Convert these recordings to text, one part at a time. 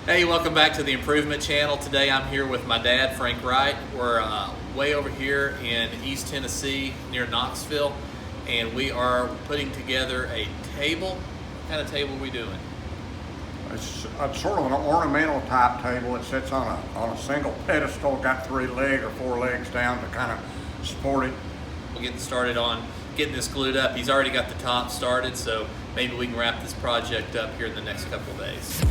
Hey, welcome back to the Improvement Channel. Today I'm here with my dad, Frank Wright. We're way over here in East Tennessee near Knoxville, and we are putting together a table. What kind of table are we doing? It's sort of an ornamental type table. It sits on a single pedestal, got 3 legs or 4 legs down to kind of support it. We're getting started on getting this glued up. He's already got the top started, so maybe we can wrap this project up here in the next couple of days.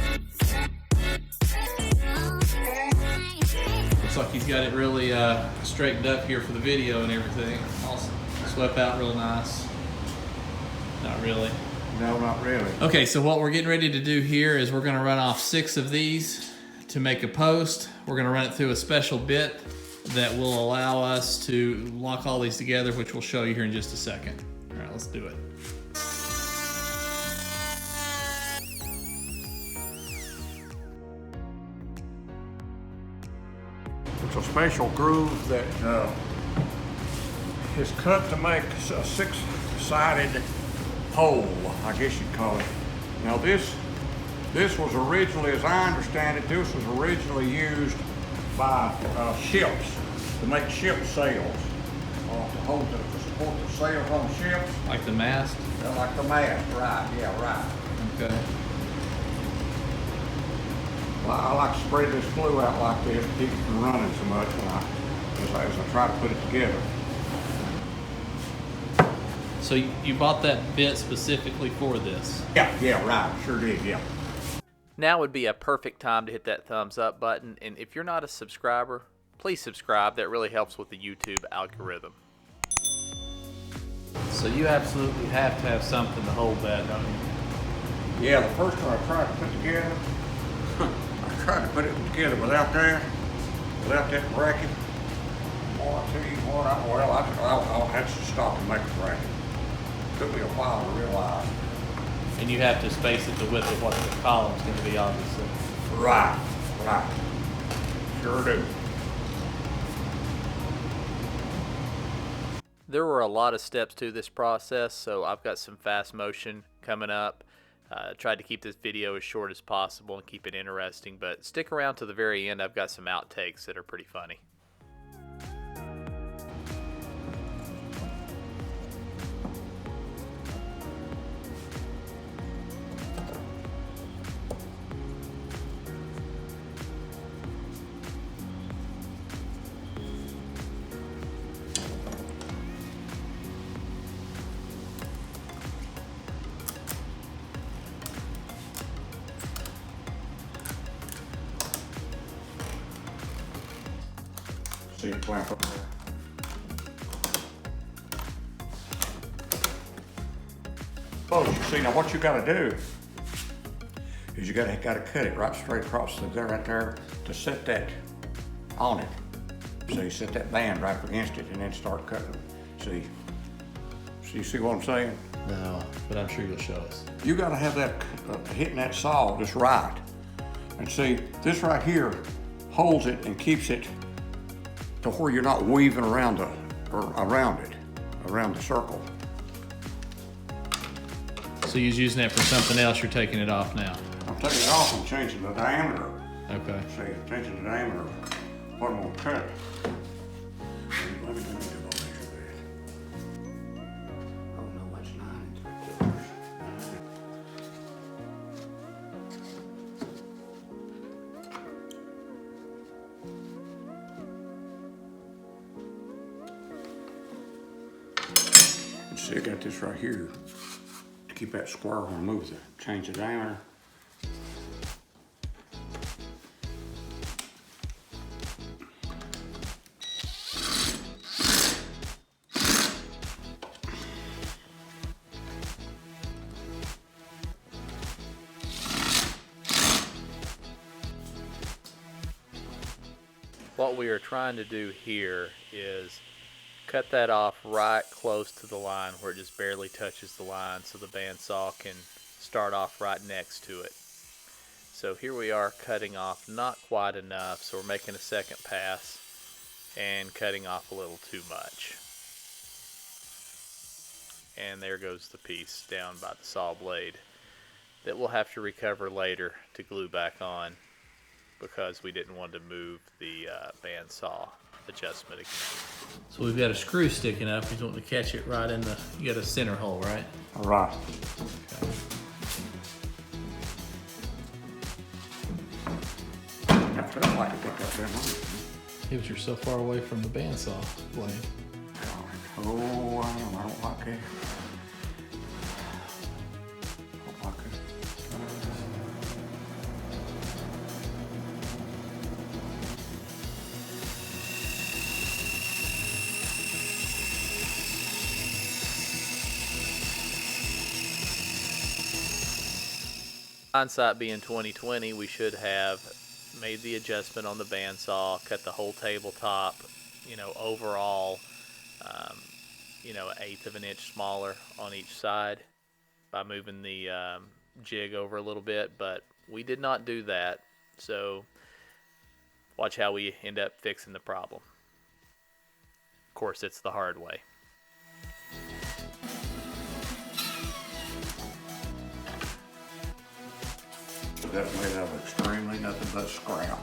Looks like he's got it really straightened up here for the video and everything. Awesome. Swept out real nice. Not really. No, not really. Okay, so what we're getting ready to do here is we're going to run off 6 of these to make a post. We're going to run it through a special bit that will allow us to lock all these together, which we'll show you here in just a second. All right, let's do it. It's a special groove that is cut to make a 6-sided hole, I guess you'd call it. Now this was originally, as I understand it, this was originally used by ships to make ship sails, to support the sails on ships. Like the mast? Yeah, like the mast, right? Yeah, right. Okay. Well, I like to spread this glue out like this to keep it from running so much as I try to put it together. So you bought that bit specifically for this? Yeah, right. Sure did, yeah. Now would be a perfect time to hit that thumbs up button, and if you're not a subscriber, please subscribe. That really helps with the YouTube algorithm. So you absolutely have to have something to hold that, don't you? Yeah, the first one I tried to put together, I tried to put it together without that bracket. Boy, I tell you what, I'll have to stop and make a bracket. Took me a while to realize. And you have to space it the width of what the column's going to be, obviously. Right. Sure do. There were a lot of steps to this process, so I've got some fast motion coming up. Tried to keep this video as short as possible and keep it interesting, but stick around to the very end. I've got some outtakes that are pretty funny. See it clamp up there. Oh, you see, now what you gotta do is you gotta cut it right straight across there, right there, to set that on it. So you set that band right against it and then start cutting. See? So you see what I'm saying? No, but I'm sure you'll show us. You gotta have that hitting that saw just right. And see, this right here holds it and keeps it to where you're not weaving around around the circle. So you're using that for something else, you're taking it off now? I'm taking it off and changing the diameter. Okay. See, changing the diameter of what I'm gonna cut. Let me do a little measure there. Oh no, that's 9 3/4. See, I got this right here to keep that square when I move change the diameter. What we are trying to do here is cut that off right close to the line where it just barely touches the line so the bandsaw can start off right next to it. So here we are cutting off not quite enough, so we're making a second pass and cutting off a little too much. And there goes the piece down by the saw blade that we'll have to recover later to glue back on. because we didn't want to move the bandsaw adjustment again. So we've got a screw sticking up. He's wanting to catch it right in the, you got a center hole, right? All right. I felt like to pick up that one. Yeah, but you're so far away from the bandsaw blade. Oh, I don't like it. Don't like it. Hindsight being 2020, we should have made the adjustment on the bandsaw, cut the whole tabletop, overall, 1/8 of an inch smaller on each side by moving the jig over a little bit, but we did not do that. So watch how we end up fixing the problem. Of course, it's the hard way. That's made out of extremely nothing but scrap.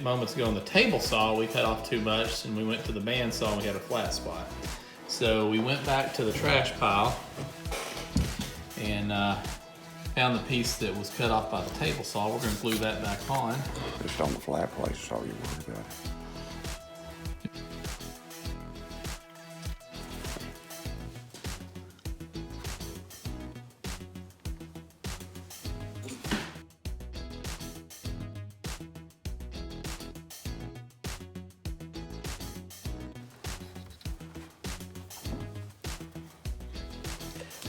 Moments ago on the table saw, we cut off too much, and we went to the bandsaw and we had a flat spot. So we went back to the trash pile and found the piece that was cut off by the table saw. We're going to glue that back on. Just on the flat place is all you worry about.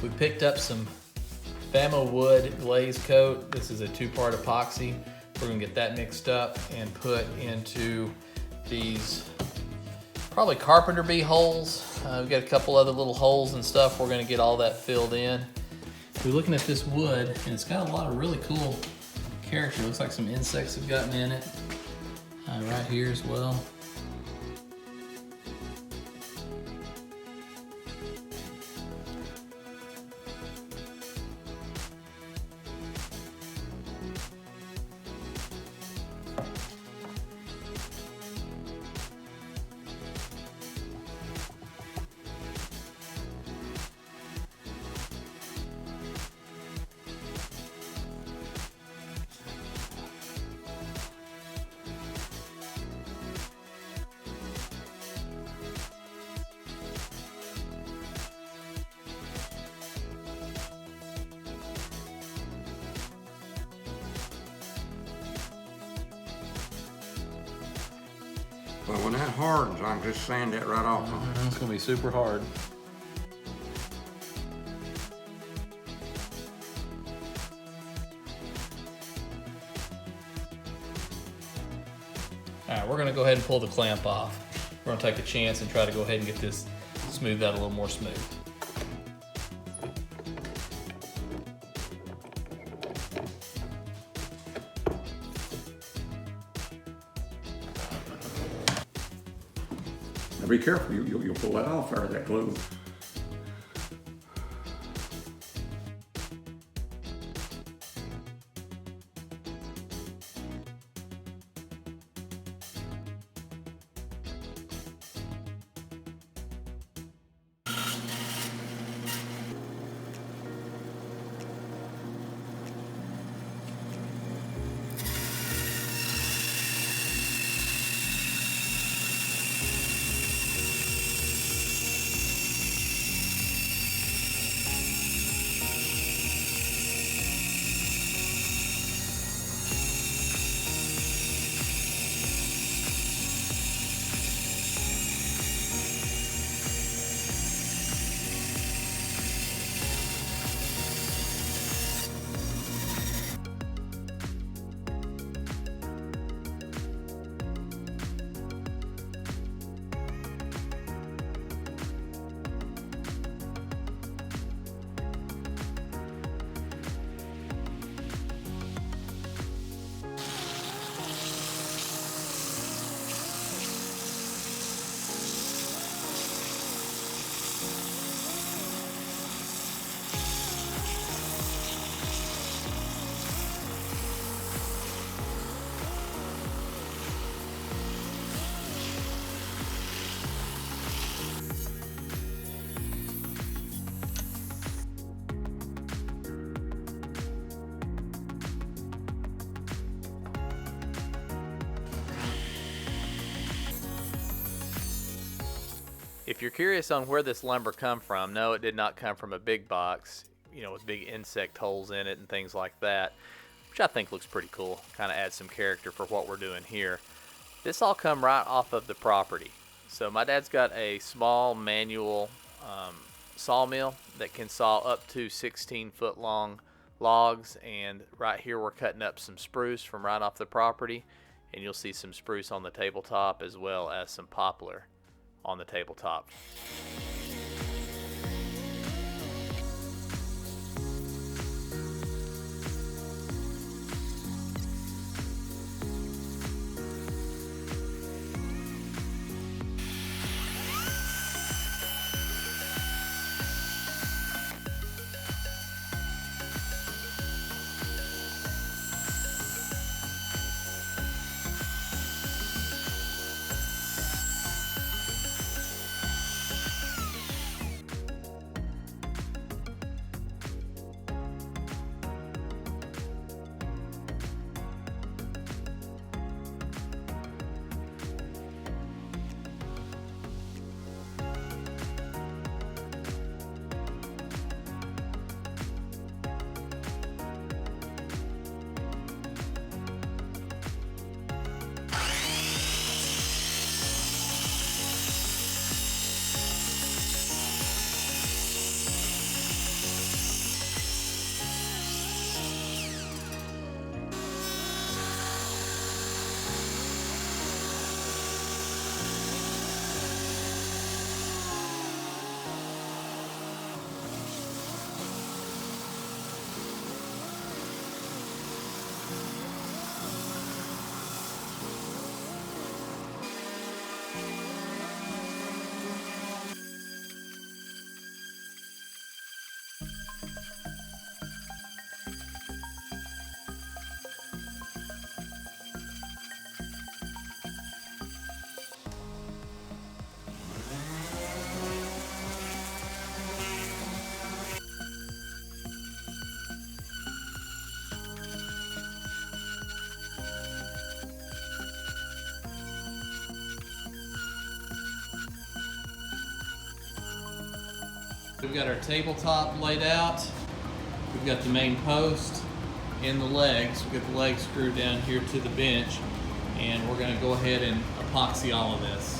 We picked up some Famowood Glaze Coat. This is a 2-part epoxy. We're gonna get that mixed up and put into these probably carpenter bee holes. We've got a couple other little holes and stuff. We're gonna get all that filled in. We're looking at this wood and it's got a lot of really cool character. Looks like some insects have gotten in it. Right here as well. But when that hardens, I can just sand that right off. It's gonna be super hard. All right, we're gonna go ahead and pull the clamp off. We're gonna take a chance and try to go ahead and get this smoothed out a little more smooth. Now be careful, you'll pull that off out of that glue. If you're curious on where this lumber come from, no, it did not come from a big box, with big insect holes in it and things like that, which I think looks pretty cool. Kind of adds some character for what we're doing here. This all come right off of the property. So my dad's got a small manual sawmill that can saw up to 16-foot long logs, and right here we're cutting up some spruce from right off the property, and you'll see some spruce on the tabletop as well as some poplar on the tabletop. We've got our tabletop laid out. We've got the main post and the legs. We've got the legs screwed down here to the bench, and we're going to go ahead and epoxy all of this.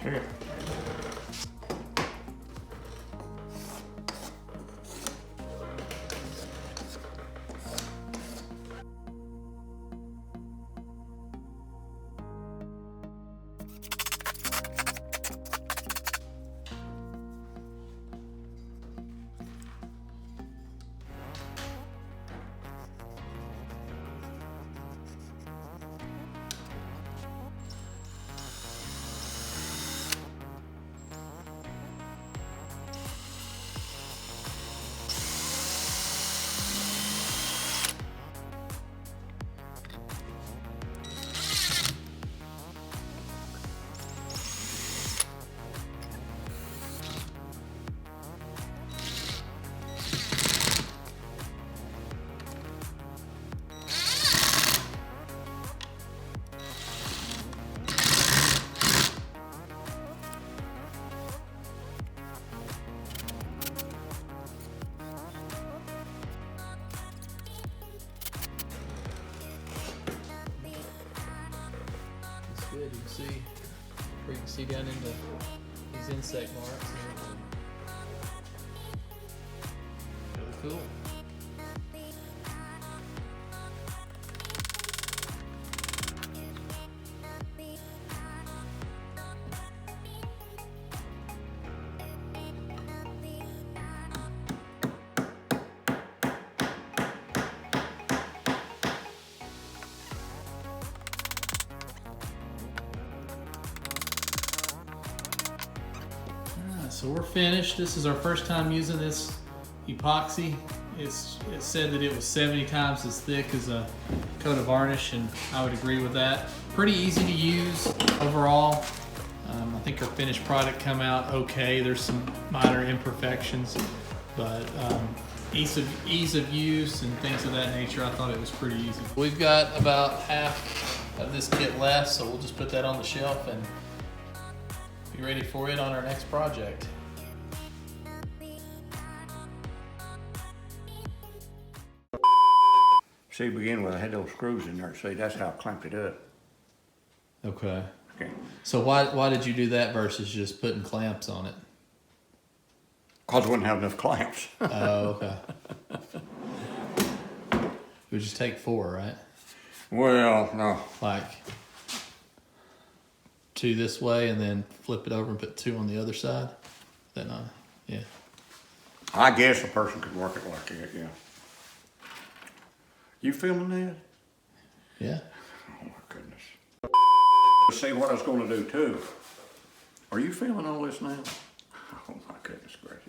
Okay. It's good. You can see, where you can see down into these insect marks. Really cool. So we're finished. This is our first time using this epoxy. It said that it was 70 times as thick as a coat of varnish, and I would agree with that. Pretty easy to use overall. I think our finished product come out okay. There's some minor imperfections, but ease of use and things of that nature, I thought it was pretty easy. We've got about half of this kit left, so we'll just put that on the shelf and be ready for it on our next project. See, begin with, I had those screws in there. See, that's how I clamped it up. Okay. Okay. So why did you do that versus just putting clamps on it? Because I wouldn't have enough clamps. Oh, okay. It would just take 4, right? Well, no. Like 2 this way and then flip it over and put 2 on the other side? Then yeah. I guess a person could work it like that, yeah. You filming that? Yeah. Oh my goodness. See what I was going to do too. Are you filming all this now? Oh my goodness gracious.